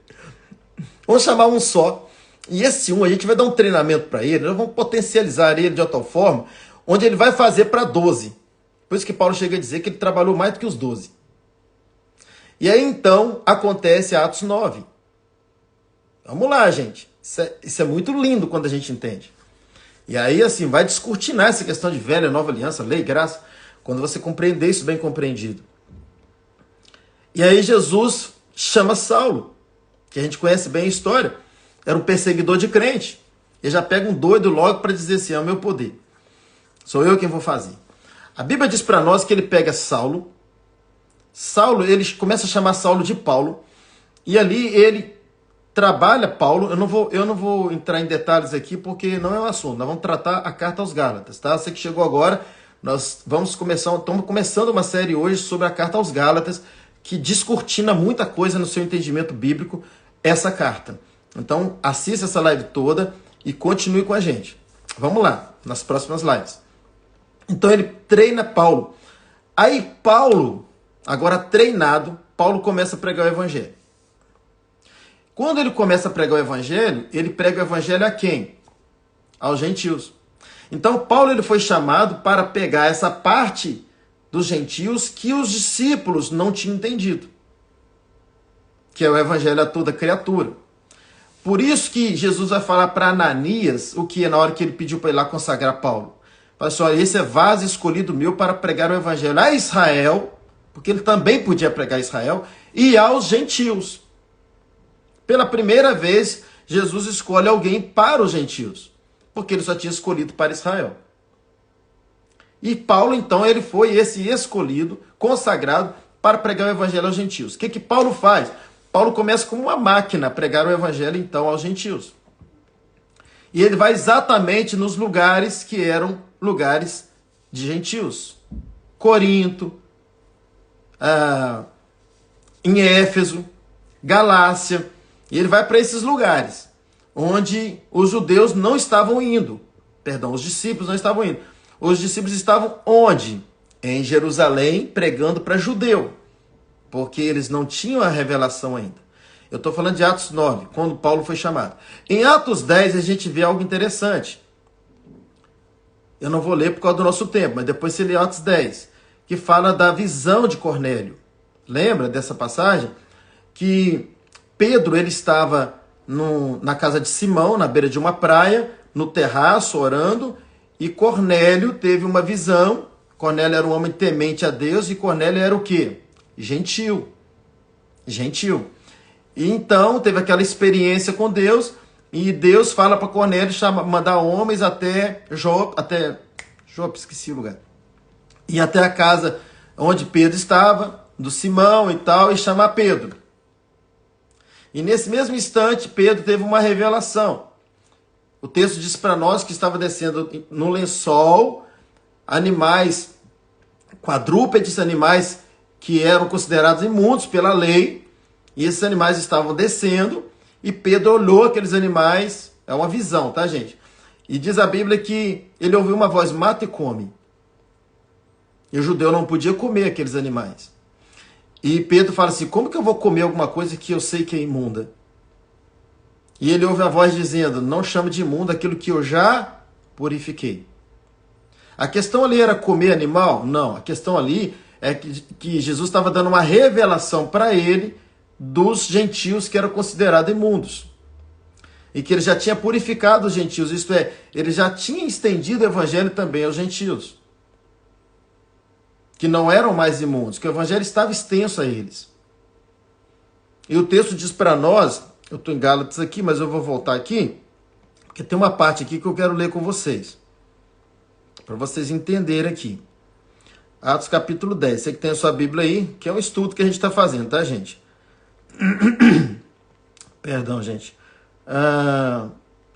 Vamos chamar um só, e esse um a gente vai dar um treinamento para ele, nós vamos potencializar ele de tal forma, onde ele vai fazer para 12. Por isso que Paulo chega a dizer que ele trabalhou mais do que os 12. E aí então acontece Atos 9. Vamos lá, gente. Isso é muito lindo quando a gente entende. E aí, assim, vai descortinar essa questão de velha, nova aliança, lei, graça, quando você compreender isso bem compreendido. E aí Jesus chama Saulo, que a gente conhece bem a história, era um perseguidor de crente. Ele já pega um doido logo para dizer assim, é o meu poder. Sou eu quem vou fazer. A Bíblia diz para nós que ele pega Saulo, ele começa a chamar Saulo de Paulo, e ali ele trabalha Paulo. Eu não vou entrar em detalhes aqui porque não é o assunto. Nós vamos tratar a carta aos Gálatas, tá? Você que chegou agora, estamos começando uma série hoje sobre a carta aos Gálatas, que descortina muita coisa no seu entendimento bíblico, essa carta. Então, assista essa live toda e continue com a gente. Vamos lá, nas próximas lives. Então, ele treina Paulo. Aí, Paulo, agora treinado, Paulo começa a pregar o evangelho. Quando ele começa a pregar o evangelho, ele prega o evangelho a quem? Aos gentios. Então, Paulo ele foi chamado para pegar essa parte dos gentios que os discípulos não tinham entendido, que é o evangelho a toda criatura. Por isso que Jesus vai falar para Ananias, o que é na hora que ele pediu para ir lá consagrar Paulo. Fala assim, olha, esse é vaso escolhido meu para pregar o evangelho a Israel, porque ele também podia pregar a Israel, e aos gentios. Pela primeira vez, Jesus escolhe alguém para os gentios, porque ele só tinha escolhido para Israel. E Paulo, então, ele foi esse escolhido, consagrado, para pregar o evangelho aos gentios. O que Paulo faz? Paulo começa como uma máquina a pregar o evangelho, então, aos gentios. E ele vai exatamente nos lugares que eram lugares de gentios. Corinto, em Éfeso, Galácia. E ele vai para esses lugares onde os judeus não estavam indo. Perdão, os discípulos não estavam indo. Os discípulos estavam onde? Em Jerusalém, pregando para judeu, porque eles não tinham a revelação ainda. Eu estou falando de Atos 9, quando Paulo foi chamado. Em Atos 10, a gente vê algo interessante. Eu não vou ler por causa do nosso tempo, mas depois você lê Atos 10, que fala da visão de Cornélio. Lembra dessa passagem? Que Pedro ele estava na casa de Simão, na beira de uma praia, no terraço, orando, e Cornélio teve uma visão. Cornélio era um homem temente a Deus, e Cornélio era o quê? Gentil. Gentil. E então teve aquela experiência com Deus, e Deus fala para Cornélio mandar homens até Jope, esqueci o lugar. E até a casa onde Pedro estava, do Simão e tal, e chamar Pedro. E nesse mesmo instante, Pedro teve uma revelação. O texto diz para nós que estava descendo no lençol animais, quadrúpedes, animais que eram considerados imundos pela lei, e esses animais estavam descendo, e Pedro olhou aqueles animais, é uma visão, tá, gente? E diz a Bíblia que ele ouviu uma voz, mata e come. E o judeu não podia comer aqueles animais. E Pedro fala assim, como que eu vou comer alguma coisa que eu sei que é imunda? E ele ouve a voz dizendo, não chame de imundo aquilo que eu já purifiquei. A questão ali era comer animal? Não, a questão ali é que Jesus estava dando uma revelação para ele dos gentios que eram considerados imundos. E que ele já tinha purificado os gentios, isto é, ele já tinha estendido o evangelho também aos gentios, que não eram mais imundos, que o evangelho estava extenso a eles. E o texto diz para nós, eu estou em Gálatas aqui, mas eu vou voltar aqui, porque tem uma parte aqui que eu quero ler com vocês, para vocês entenderem aqui. Atos capítulo 10, você que tem a sua Bíblia aí, que é um estudo que a gente está fazendo, tá, gente? Perdão, gente.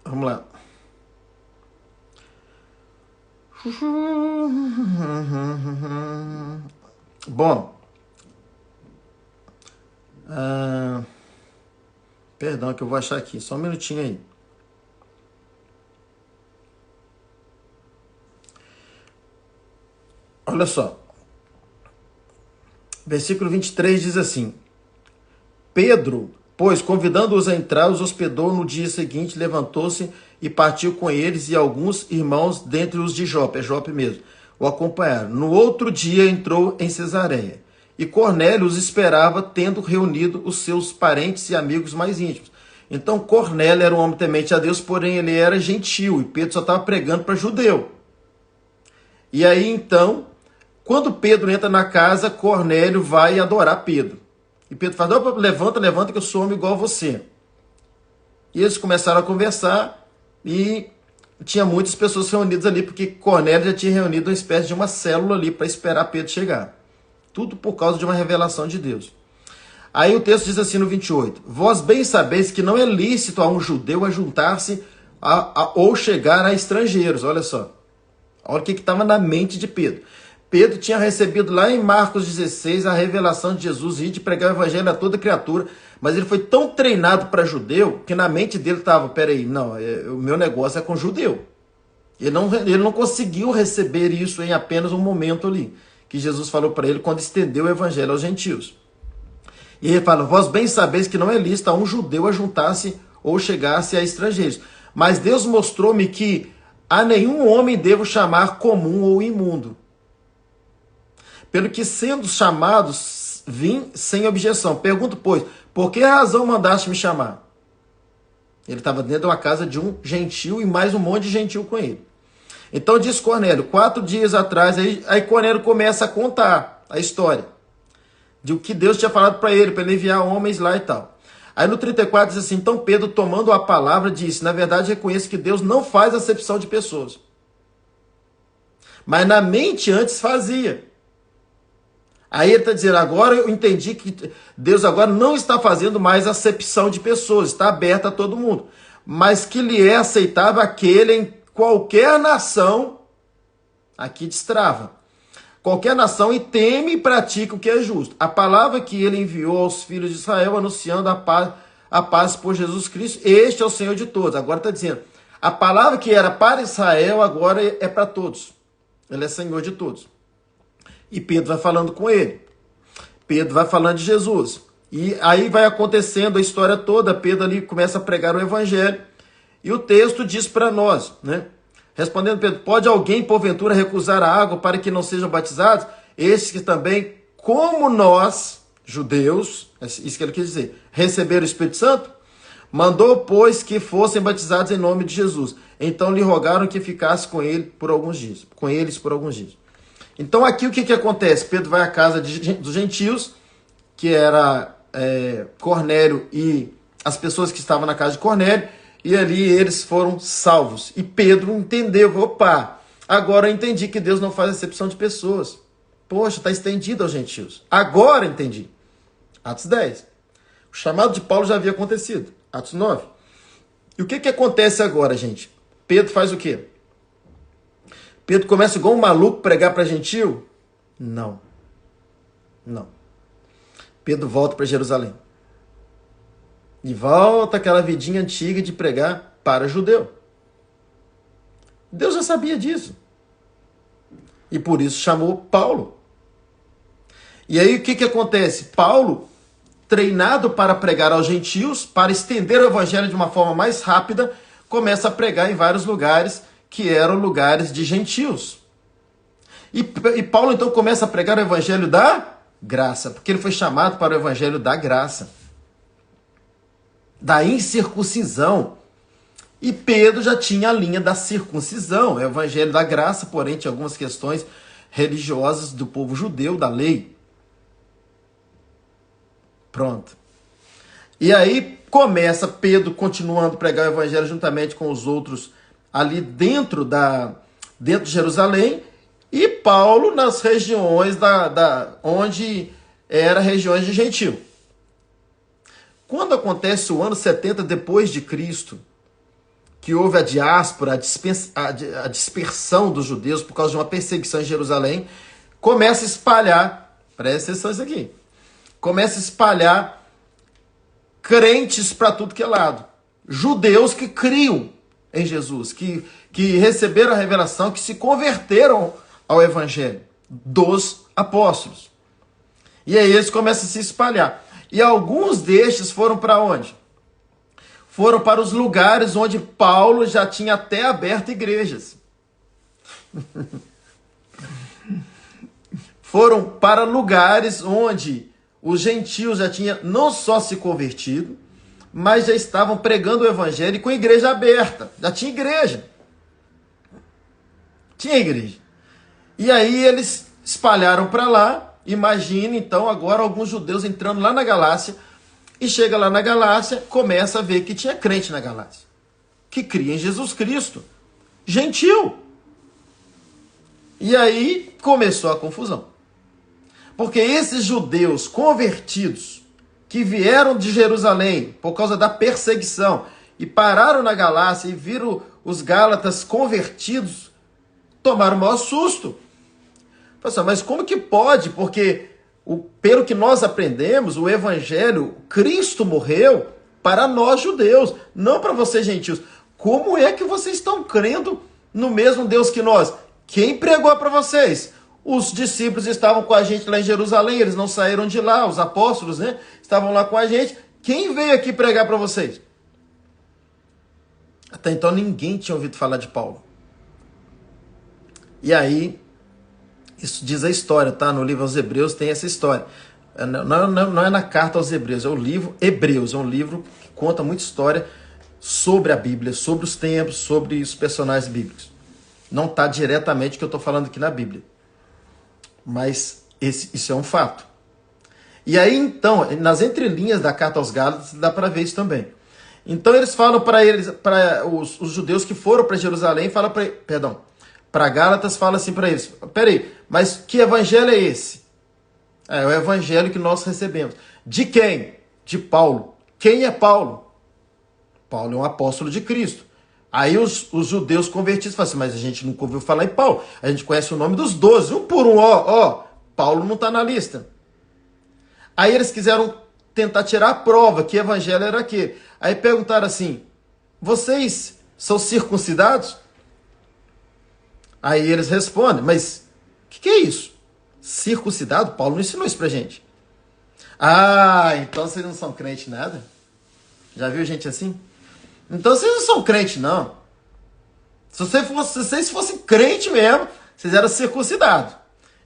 Vamos lá. Bom. Perdão, que eu vou achar aqui. Só um minutinho aí. Olha só. Versículo 23 diz assim: Pedro, pois, convidando-os a entrar, os hospedou no dia seguinte, levantou-se e partiu com eles, e alguns irmãos dentre os de Jope, é Jope mesmo, o acompanharam. No outro dia entrou em Cesareia, e Cornélio os esperava, tendo reunido os seus parentes e amigos mais íntimos. Então Cornélio era um homem temente a Deus, porém ele era gentil, e Pedro só estava pregando para judeu. E aí então, quando Pedro entra na casa, Cornélio vai adorar Pedro. E Pedro fala, levanta que eu sou homem igual a você. E eles começaram a conversar e tinha muitas pessoas reunidas ali, porque Cornélio já tinha reunido uma espécie de uma célula ali para esperar Pedro chegar. Tudo por causa de uma revelação de Deus. Aí o texto diz assim no 28, vós bem sabeis que não é lícito a um judeu ajuntar-se ou chegar a estrangeiros. Olha só. Olha o que estava na mente de Pedro. Pedro tinha recebido lá em Marcos 16 a revelação de Jesus e de pregar o evangelho a toda criatura, mas ele foi tão treinado para judeu que na mente dele estava, peraí, não, o meu negócio é com judeu. Ele não conseguiu receber isso em apenas um momento ali, que Jesus falou para ele quando estendeu o evangelho aos gentios. E ele fala, vós bem sabeis que não é lícito a um judeu ajuntar-se ou chegar-se a estrangeiros, mas Deus mostrou-me que a nenhum homem devo chamar comum ou imundo. Pelo que, sendo chamados, vim sem objeção. Pergunto, pois, por que razão mandaste me chamar? Ele estava dentro de uma casa de um gentil e mais um monte de gentil com ele. Então diz Cornélio, 4 dias atrás, aí Cornélio começa a contar a história de o que Deus tinha falado para ele enviar homens lá e tal. Aí no 34 diz assim, então Pedro, tomando a palavra, disse, na verdade reconheço que Deus não faz acepção de pessoas. Mas na mente antes fazia. Aí ele está dizendo, agora eu entendi que Deus agora não está fazendo mais acepção de pessoas, está aberto a todo mundo. Mas que lhe é aceitável aquele em qualquer nação, aqui destrava, qualquer nação e teme e pratica o que é justo. A palavra que ele enviou aos filhos de Israel, anunciando a paz por Jesus Cristo, este é o Senhor de todos. Agora está dizendo, a palavra que era para Israel, agora é para todos. Ele é Senhor de todos. E Pedro vai falando com ele. Pedro vai falando de Jesus. E aí vai acontecendo a história toda. Pedro ali começa a pregar o evangelho. E o texto diz para nós, né? Respondendo Pedro, pode alguém porventura recusar a água para que não sejam batizados? Esses que também, como nós, judeus, isso que ele quis dizer, receberam o Espírito Santo? Mandou, pois, que fossem batizados em nome de Jesus. Então lhe rogaram que ficasse com eles por alguns dias. Então aqui o que acontece? Pedro vai à casa dos gentios, que era Cornélio e as pessoas que estavam na casa de Cornélio, e ali eles foram salvos. E Pedro entendeu, opa, agora eu entendi que Deus não faz acepção de pessoas. Poxa, está estendido aos gentios. Agora entendi. Atos 10. O chamado de Paulo já havia acontecido. Atos 9. E o que acontece agora, gente? Pedro faz o quê? Pedro começa igual um maluco pregar para gentio? Não. Pedro volta para Jerusalém. E volta aquela vidinha antiga de pregar para judeu. Deus já sabia disso. E por isso chamou Paulo. E aí o que acontece? Paulo, treinado para pregar aos gentios, para estender o evangelho de uma forma mais rápida, começa a pregar em vários lugares que eram lugares de gentios. E Paulo então começa a pregar o evangelho da graça, porque ele foi chamado para o evangelho da graça, da incircuncisão. E Pedro já tinha a linha da circuncisão, o evangelho da graça, porém tinha algumas questões religiosas do povo judeu, da lei. Pronto. E aí começa Pedro continuando a pregar o evangelho juntamente com os outros ali dentro de Jerusalém, e Paulo nas regiões onde eram regiões de gentio. Quando acontece o ano 70 depois de Cristo, que houve a diáspora, a dispersão dos judeus por causa de uma perseguição em Jerusalém, começa a espalhar, presta atenção isso aqui, começa a espalhar crentes para tudo que é lado. Judeus que criam em Jesus, que receberam a revelação, que se converteram ao evangelho dos apóstolos. E aí eles começam a se espalhar. E alguns destes foram para onde? Foram para os lugares onde Paulo já tinha até aberto igrejas. Foram para lugares onde os gentios já tinham não só se convertido, mas já estavam pregando o evangelho com igreja aberta. Já tinha igreja. Tinha igreja. E aí eles espalharam para lá. Imagine, então, agora alguns judeus entrando lá na Galácia. E chega lá na Galácia, começa a ver que tinha crente na Galácia. Que cria em Jesus Cristo. Gentil. E aí começou a confusão. Porque esses judeus convertidos, que vieram de Jerusalém por causa da perseguição e pararam na Galácia e viram os gálatas convertidos, tomaram o maior susto. Mas como que pode? Porque, pelo que nós aprendemos, o evangelho, Cristo morreu para nós judeus, não para vocês gentios. Como é que vocês estão crendo no mesmo Deus que nós? Quem pregou para vocês? Os discípulos estavam com a gente lá em Jerusalém, eles não saíram de lá, os apóstolos, né? Estavam lá com a gente. Quem veio aqui pregar para vocês? Até então ninguém tinha ouvido falar de Paulo. E aí, isso diz a história, tá? No livro aos Hebreus tem essa história. Não é na carta aos Hebreus, é o livro Hebreus, é um livro que conta muita história sobre a Bíblia, sobre os tempos, sobre os personagens bíblicos. Não está diretamente o que eu estou falando aqui na Bíblia. Mas isso é um fato. E aí, então, nas entrelinhas da carta aos Gálatas, dá para ver isso também. Então, eles falam para os judeus que foram para Jerusalém, fala para Gálatas, fala assim para eles: peraí, mas que evangelho é esse? É o evangelho que nós recebemos. De quem? De Paulo. Quem é Paulo? Paulo é um apóstolo de Cristo. Aí os judeus convertidos falam assim: mas a gente nunca ouviu falar em Paulo. A gente conhece o nome dos 12, um por um, Paulo não está na lista. Aí eles quiseram tentar tirar a prova que evangelho era aquele. Aí perguntaram assim: vocês são circuncidados? Aí eles respondem: mas o que é isso? Circuncidado? Paulo não ensinou isso pra gente. Ah, então vocês não são crente nada? Já viu gente assim? Então vocês não são crente não. Se vocês fossem crente mesmo, vocês eram circuncidados.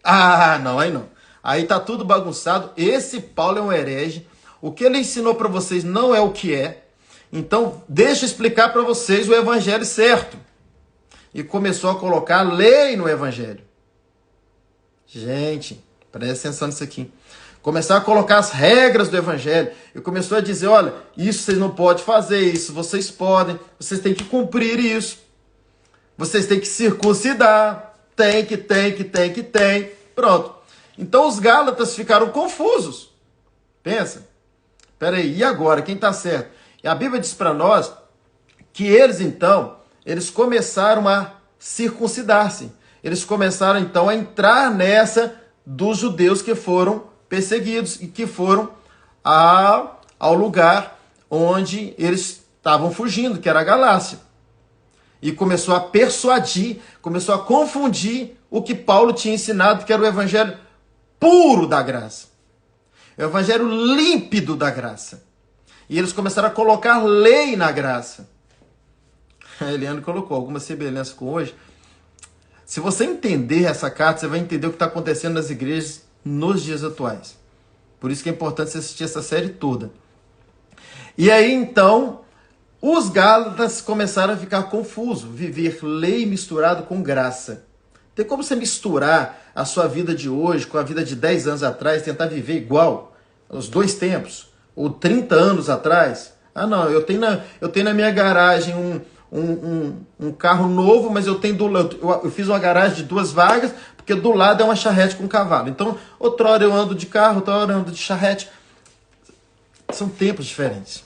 Ah, não, aí não. Aí tá tudo bagunçado. Esse Paulo é um herege. O que ele ensinou para vocês não é o que é. Então, deixa eu explicar para vocês o evangelho certo. E começou a colocar lei no evangelho. Gente, presta atenção nisso aqui. Começaram a colocar as regras do evangelho. E começou a dizer: olha, isso vocês não podem fazer, isso vocês podem. Vocês têm que cumprir isso. Vocês têm que circuncidar. Tem. Pronto. Então os Gálatas ficaram confusos. Pensa. Peraí, e agora? Quem está certo? E a Bíblia diz para nós que eles começaram a circuncidar-se. Eles começaram então a entrar nessa dos judeus que foram perseguidos e que foram ao lugar onde eles estavam fugindo, que era a Galácia. E começou a persuadir, começou a confundir o que Paulo tinha ensinado, que era o evangelho puro da graça. O evangelho límpido da graça. E eles começaram a colocar lei na graça. A Eliane colocou alguma semelhança com hoje. Se você entender essa carta, você vai entender o que está acontecendo nas igrejas nos dias atuais. Por isso que é importante você assistir essa série toda. E aí, então, os Gálatas começaram a ficar confusos. Viver lei misturado com graça. Tem como você misturar a sua vida de hoje com a vida de 10 anos atrás, tentar viver igual, os dois tempos, ou 30 anos atrás? Ah, não, eu tenho na minha garagem um carro novo, mas eu fiz uma garagem de 2 vagas, porque do lado é uma charrete com cavalo. Então, outra hora eu ando de carro, outra hora eu ando de charrete. São tempos diferentes.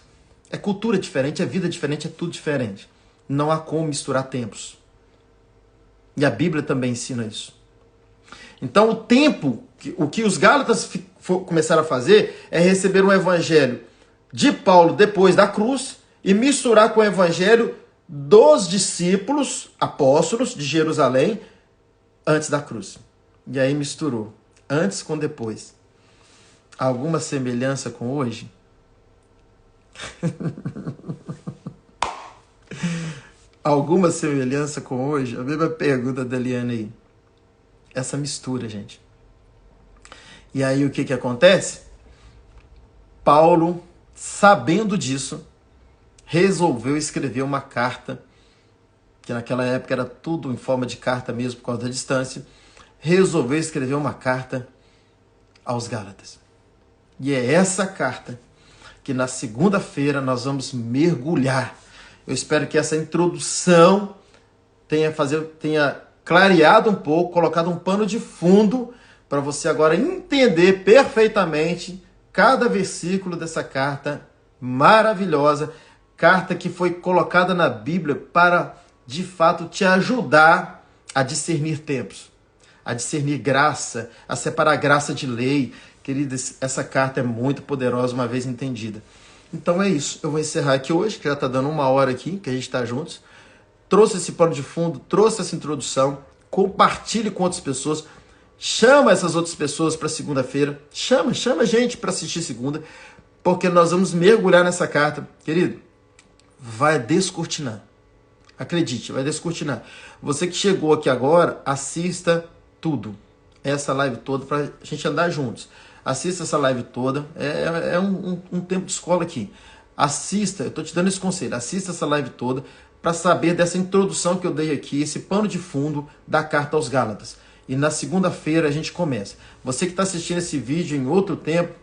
É cultura diferente, é vida diferente, é tudo diferente. Não há como misturar tempos. E a Bíblia também ensina isso. Então, o que os Gálatas começaram a fazer é receber um evangelho de Paulo depois da cruz e misturar com o evangelho dos discípulos, apóstolos de Jerusalém, antes da cruz. E aí misturou, antes com depois. Alguma semelhança com hoje? Alguma semelhança com hoje? A mesma pergunta da Eliane aí. Essa mistura, gente. E aí o que acontece? Paulo, sabendo disso, resolveu escrever uma carta, que naquela época era tudo em forma de carta mesmo por causa da distância. Resolveu escrever uma carta aos Gálatas. E é essa carta que na segunda-feira nós vamos mergulhar. Eu espero que essa introdução tenha clareado um pouco, colocado um pano de fundo para você agora entender perfeitamente cada versículo dessa carta maravilhosa, carta que foi colocada na Bíblia para, de fato, te ajudar a discernir tempos, a discernir graça, a separar graça de lei. Queridos, essa carta é muito poderosa uma vez entendida. Então é isso. Eu vou encerrar aqui hoje, que já está dando 1 hora aqui, que a gente está juntos. Trouxe esse pano de fundo, trouxe essa introdução. Compartilhe com outras pessoas. Chama essas outras pessoas para segunda-feira. Chama a gente para assistir segunda, porque nós vamos mergulhar nessa carta. Querido, vai descortinar. Acredite, vai descortinar. Você que chegou aqui agora, assista tudo. Essa live toda para a gente andar juntos. Assista essa live toda. É um tempo de escola aqui. Assista, eu estou te dando esse conselho. Assista essa live toda para saber dessa introdução que eu dei aqui, esse pano de fundo da carta aos Gálatas. E na segunda-feira a gente começa. Você que está assistindo esse vídeo em outro tempo,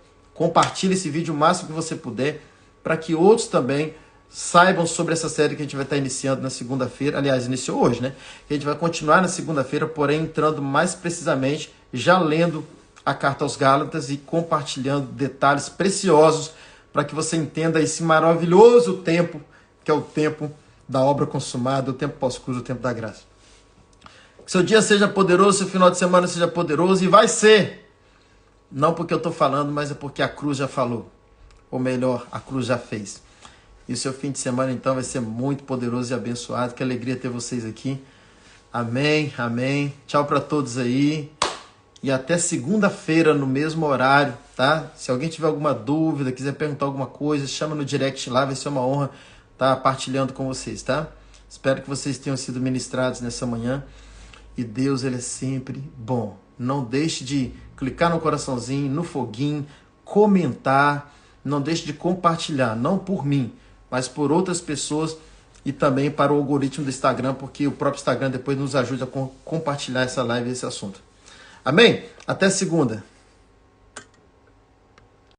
Compartilhe esse vídeo o máximo que você puder, para que outros também saibam sobre essa série que a gente vai estar iniciando na segunda-feira. Aliás, iniciou hoje, né? A gente vai continuar na segunda-feira, porém entrando mais precisamente, já lendo a carta aos Gálatas e compartilhando detalhes preciosos para que você entenda esse maravilhoso tempo, que é o tempo da obra consumada, o tempo pós-cruz, o tempo da graça. Que seu dia seja poderoso, seu final de semana seja poderoso, e vai ser. Não porque eu estou falando, mas é porque a cruz já falou. Ou melhor, a cruz já fez. E o seu fim de semana, então, vai ser muito poderoso e abençoado. Que alegria ter vocês aqui. Amém, amém. Tchau para todos aí. E até segunda-feira, no mesmo horário, tá? Se alguém tiver alguma dúvida, quiser perguntar alguma coisa, chama no direct lá, vai ser uma honra estar partilhando com vocês, tá? Espero que vocês tenham sido ministrados nessa manhã. E Deus, Ele é sempre bom. Não deixe de clicar no coraçãozinho, no foguinho, comentar. Não deixe de compartilhar, não por mim, mas por outras pessoas e também para o algoritmo do Instagram, porque o próprio Instagram depois nos ajuda a compartilhar essa live e esse assunto. Amém? Até segunda.